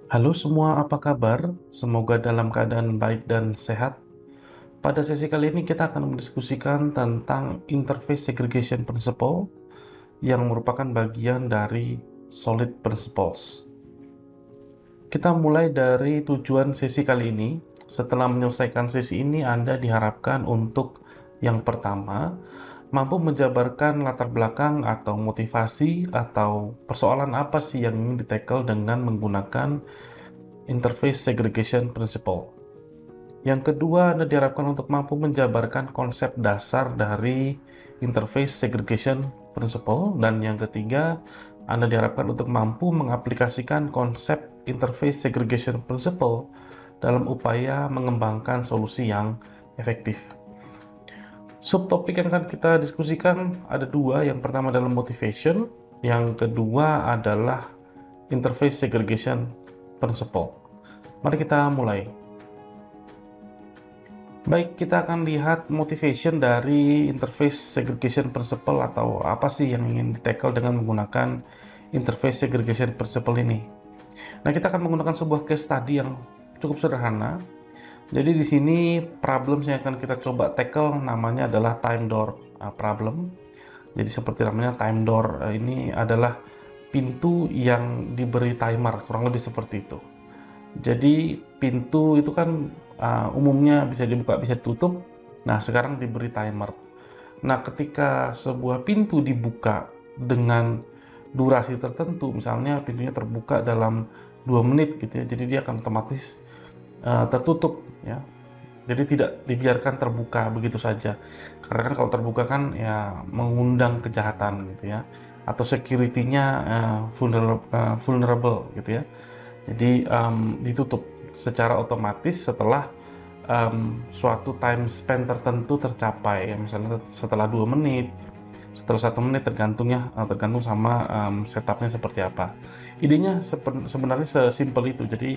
Halo semua, apa kabar? Semoga dalam keadaan baik dan sehat. Pada sesi kali ini kita akan mendiskusikan tentang Interface Segregation Principle yang merupakan bagian dari Solid Principles. Kita mulai dari tujuan sesi kali ini. Setelah menyelesaikan sesi ini, Anda diharapkan untuk yang pertama, mampu menjabarkan latar belakang atau motivasi atau persoalan apa sih yang ingin ditackle dengan menggunakan Interface Segregation Principle. Yang kedua, Anda diharapkan untuk mampu menjabarkan konsep dasar dari Interface Segregation Principle. Dan yang ketiga, Anda diharapkan untuk mampu mengaplikasikan konsep Interface Segregation Principle dalam upaya mengembangkan solusi yang efektif. Subtopik yang akan kita diskusikan ada dua. Yang pertama adalah motivation, yang kedua adalah Interface Segregation Principle. Mari kita mulai. Baik, kita akan lihat motivation dari Interface Segregation Principle atau apa sih yang ingin di-tackle dengan menggunakan Interface Segregation Principle ini. Nah, kita akan menggunakan sebuah case study yang cukup sederhana. Jadi di sini problem yang akan kita coba tackle namanya adalah time door problem. Jadi seperti namanya time door ini adalah pintu yang diberi timer, kurang lebih seperti itu. Jadi pintu itu kan umumnya bisa dibuka bisa ditutup. Nah, sekarang diberi timer. Nah, ketika sebuah pintu dibuka dengan durasi tertentu, misalnya pintunya terbuka dalam 2 menit gitu ya, jadi dia akan otomatis tertutup ya. Jadi tidak dibiarkan terbuka begitu saja. Karena kan kalau terbuka kan ya mengundang kejahatan gitu ya. Atau security-nya vulnerable gitu ya. Jadi ditutup secara otomatis setelah suatu time span tertentu tercapai, ya, misalnya setelah 2 menit, setelah 1 menit, tergantung sama setupnya seperti apa. Idenya sebenarnya sesimpel itu. Jadi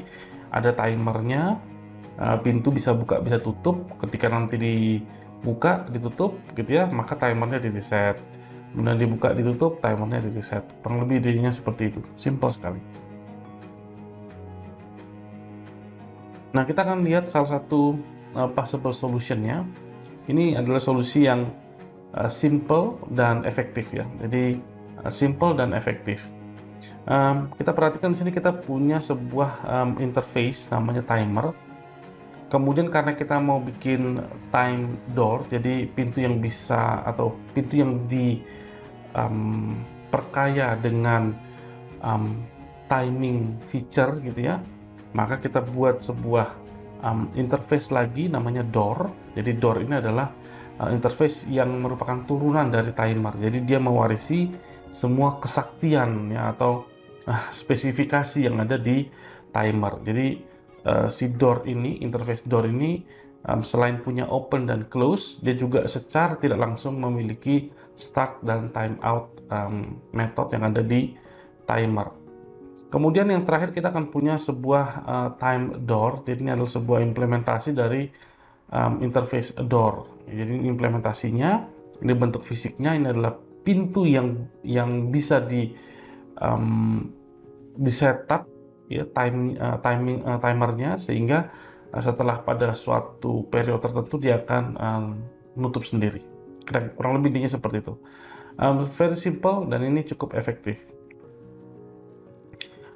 ada timernya, pintu bisa buka bisa tutup. Ketika nanti dibuka ditutup gitu ya, maka timernya di reset. Kemudian dibuka ditutup, timernya di reset. Kurang lebih idenya seperti itu, simple sekali. Nah, kita akan lihat salah satu possible solution-nya. Ini adalah solusi yang simple dan efektif ya. Jadi simple dan efektif. Kita perhatikan di sini kita punya sebuah interface namanya timer. Kemudian karena kita mau bikin time door, jadi pintu yang bisa atau pintu yang diperkaya dengan timing feature gitu ya, maka kita buat sebuah interface lagi namanya door. Jadi door ini adalah interface yang merupakan turunan dari timer. Jadi dia mewarisi semua kesaktian ya atau spesifikasi yang ada di timer. Jadi si door ini, interface door ini selain punya open dan close, dia juga secara tidak langsung memiliki start dan time out method yang ada di timer. Kemudian yang terakhir kita akan punya sebuah time door. Jadi ini adalah sebuah implementasi dari interface door. Jadi implementasinya, ini bentuk fisiknya, ini adalah pintu yang bisa di setup ya timernya, sehingga setelah pada suatu periode tertentu dia akan menutup sendiri. Kurang lebih intinya seperti itu. Very simple dan ini cukup efektif.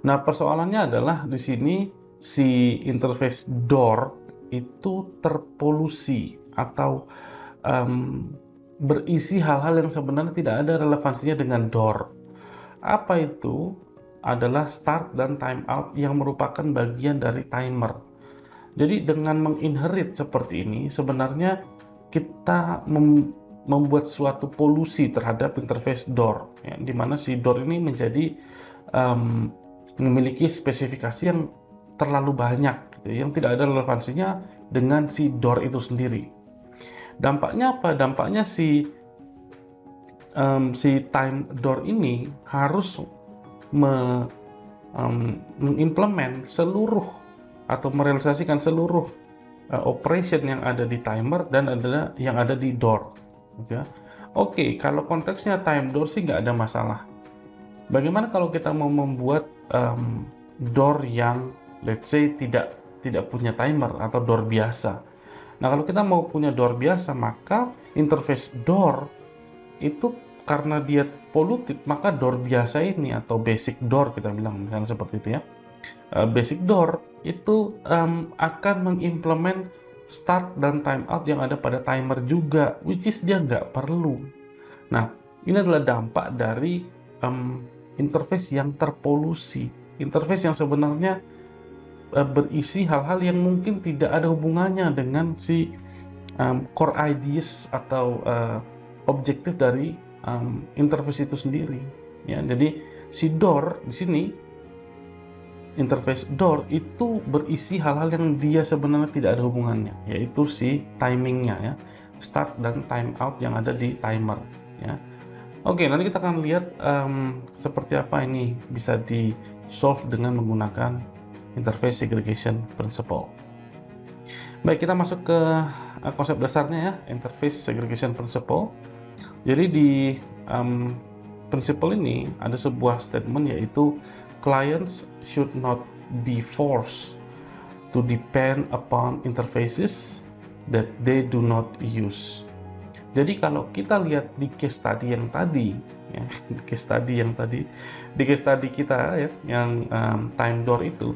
Nah, persoalannya adalah di sini si interface door itu terpolusi atau berisi hal-hal yang sebenarnya tidak ada relevansinya dengan door. Apa itu? Adalah start dan time out yang merupakan bagian dari timer. Jadi dengan menginherit seperti ini, sebenarnya kita membuat suatu polusi terhadap interface door, ya, di mana si door ini menjadi memiliki spesifikasi yang terlalu banyak, gitu, yang tidak ada relevansinya dengan si door itu sendiri. Dampaknya apa? Dampaknya si time door ini harus mengimplement seluruh atau merealisasikan seluruh operation yang ada di timer dan adalah yang ada di door. Oke, kalau konteksnya time door sih nggak ada masalah. Bagaimana kalau kita mau membuat door yang let's say tidak punya timer atau door biasa. Nah, kalau kita mau punya door biasa, maka interface door itu karena dia polluted, maka door biasa ini atau basic door kita bilang misalnya seperti itu ya. Basic door itu akan mengimplement start dan timeout yang ada pada timer juga, which is dia nggak perlu. Nah, ini adalah dampak dari interface yang terpolusi, interface yang sebenarnya berisi hal-hal yang mungkin tidak ada hubungannya dengan si core ideas atau objektif dari interface itu sendiri. Ya, jadi si door di sini, interface door itu berisi hal-hal yang dia sebenarnya tidak ada hubungannya, yaitu si timingnya ya, start dan timeout yang ada di timer ya. Oke, nanti kita akan lihat seperti apa ini bisa di solve dengan menggunakan interface segregation principle. Baik, kita masuk ke konsep dasarnya ya, interface segregation principle. Jadi di principle ini ada sebuah statement, yaitu clients should not be forced to depend upon interfaces that they do not use. Jadi kalau kita lihat di case study yang tadi, ya, di case study kita ya, yang time door itu,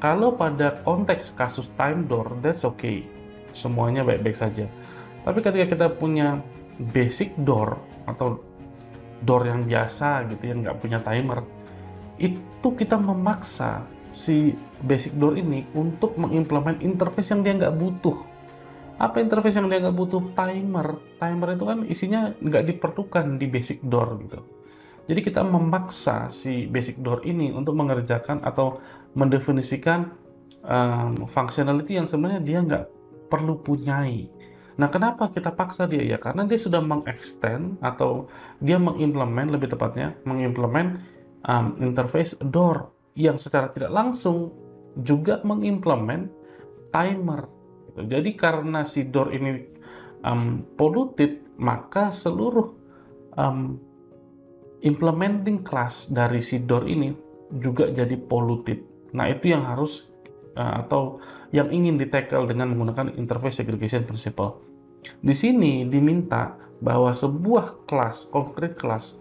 kalau pada konteks kasus time door, that's okay, semuanya baik-baik saja. Tapi ketika kita punya basic door atau door yang biasa gitu, yang nggak punya timer, itu kita memaksa si basic door ini untuk mengimplement interface yang dia nggak butuh. Apa interface yang dia nggak butuh? Timer. Timer itu kan isinya nggak diperlukan di basic door gitu. Jadi kita memaksa si basic door ini untuk mengerjakan atau mendefinisikan functionality yang sebenarnya dia nggak perlu punyai. Nah, kenapa kita paksa dia ya? Karena dia sudah mengextend atau dia mengimplement, lebih tepatnya mengimplement interface door yang secara tidak langsung juga mengimplement timer. Jadi karena si door ini polluted, maka seluruh implementing class dari si door ini juga jadi polluted. Nah, itu yang harus atau yang ingin di-tackle dengan menggunakan interface segregation principle. Di sini diminta bahwa sebuah kelas, concrete class,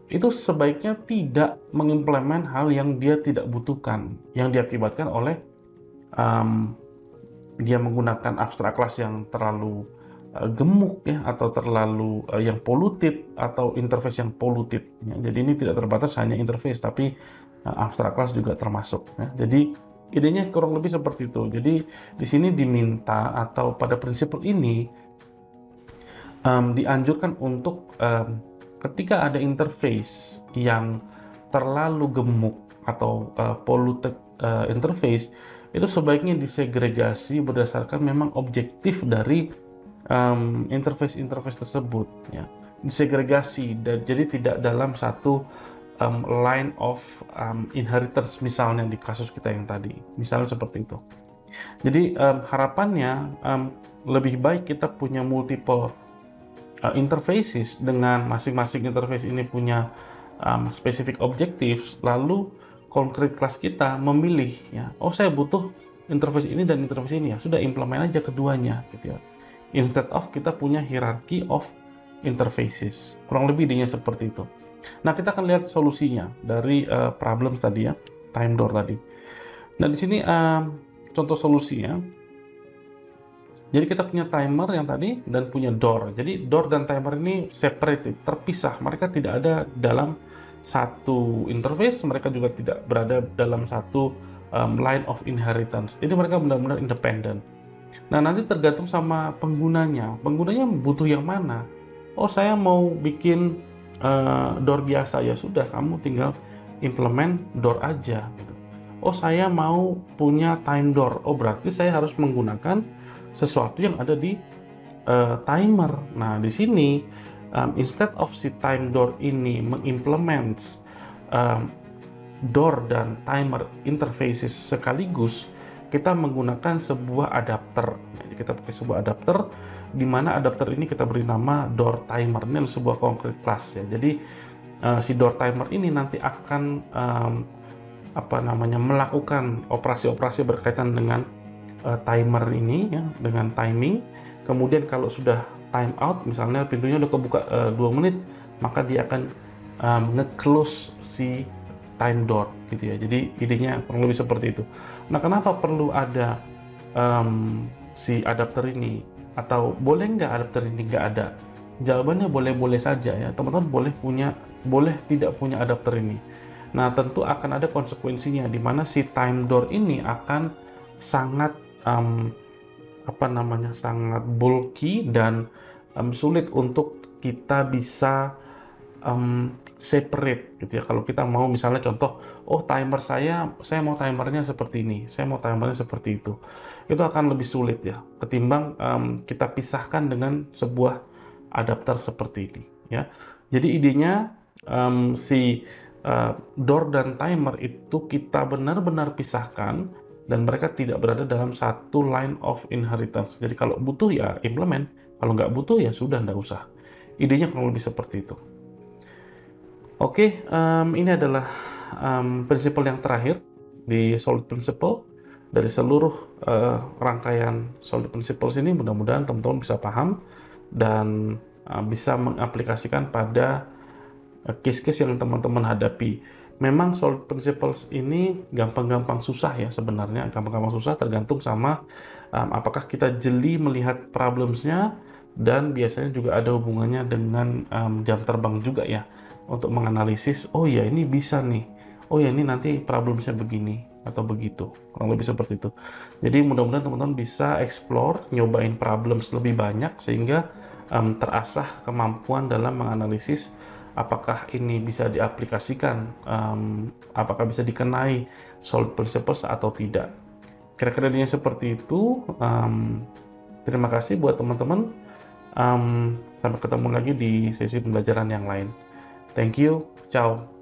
itu sebaiknya tidak mengimplement hal yang dia tidak butuhkan, yang diakibatkan oleh dia menggunakan abstract class yang terlalu gemuk ya, atau terlalu yang polluted, atau interface yang polluted ya. Jadi ini tidak terbatas hanya interface, tapi abstract class juga termasuk ya. Jadi idenya kurang lebih seperti itu. Jadi di sini diminta atau pada prinsip ini dianjurkan untuk ketika ada interface yang terlalu gemuk atau polluted interface, itu sebaiknya disegregasi berdasarkan memang objektif dari interface tersebut ya. Disegregasi dan jadi tidak dalam satu line of inheritance, misalnya di kasus kita yang tadi, misalnya seperti itu. Jadi harapannya lebih baik kita punya multiple interfaces dengan masing-masing interface ini punya specific objectives, lalu concrete class kita memilih ya, oh saya butuh interface ini dan interface ini, ya sudah implement aja keduanya gitu ya, instead of kita punya hierarchy of interfaces. Kurang lebih idenya seperti itu. Nah, kita akan lihat solusinya dari problems tadi ya, time door tadi. Nah, di sini contoh solusinya. Jadi kita punya timer yang tadi dan punya door. Jadi door dan timer ini separated, terpisah. Mereka tidak ada dalam satu interface, mereka juga tidak berada dalam satu line of inheritance. Jadi mereka benar-benar independen. Nah, nanti tergantung sama penggunanya. Penggunanya butuh yang mana? Oh, saya mau bikin door biasa, ya sudah, kamu tinggal implement door aja. Oh, saya mau punya time door. Oh, berarti saya harus menggunakan sesuatu yang ada di timer. Nah, di sini instead of si time door ini mengimplement door dan timer interfaces sekaligus, kita menggunakan sebuah adapter. Jadi kita pakai sebuah adapter, di mana adapter ini kita beri nama door timer. Ini adalah sebuah concrete class ya. Jadi si door timer ini nanti akan melakukan operasi-operasi berkaitan dengan timer ini ya, dengan timing. Kemudian kalau sudah time out, misalnya pintunya udah kebuka 2 menit, maka dia akan nge-close si time door gitu ya. Jadi idenya kurang lebih seperti itu. Nah, kenapa perlu ada si adapter ini? Atau boleh nggak adapter ini nggak ada? Jawabannya boleh-boleh saja ya. Teman-teman boleh tidak punya adapter ini. Nah, tentu akan ada konsekuensinya di mana si time door ini akan sangat sangat bulky dan sulit untuk kita bisa separate gitu ya. Kalau kita mau misalnya contoh, timer saya mau timernya seperti ini, saya mau timernya seperti itu akan lebih sulit ya ketimbang kita pisahkan dengan sebuah adapter seperti ini ya. Jadi idenya si door dan timer itu kita benar-benar pisahkan dan mereka tidak berada dalam satu line of inheritance. Jadi kalau butuh ya implement, kalau nggak butuh ya sudah, nggak usah. Idenya kurang lebih seperti itu. Oke, ini adalah prinsip yang terakhir di Solid Principle. Dari seluruh rangkaian Solid Principles ini, mudah-mudahan teman-teman bisa paham dan bisa mengaplikasikan pada case-case yang teman-teman hadapi. Memang Solid Principles ini gampang-gampang susah ya sebenarnya, gampang-gampang susah tergantung sama apakah kita jeli melihat problems-nya, dan biasanya juga ada hubungannya dengan jam terbang juga ya, untuk menganalisis, oh ya ini bisa nih, oh ya ini nanti problemsnya begini atau begitu, kurang lebih seperti itu. Jadi mudah-mudahan teman-teman bisa explore, nyobain problems lebih banyak sehingga terasah kemampuan dalam menganalisis apakah ini bisa diaplikasikan, apakah bisa dikenai Solid Principles atau tidak. Kira-kira intinya seperti itu. Terima kasih buat teman-teman. Sampai ketemu lagi di sesi pembelajaran yang lain. Thank you, ciao.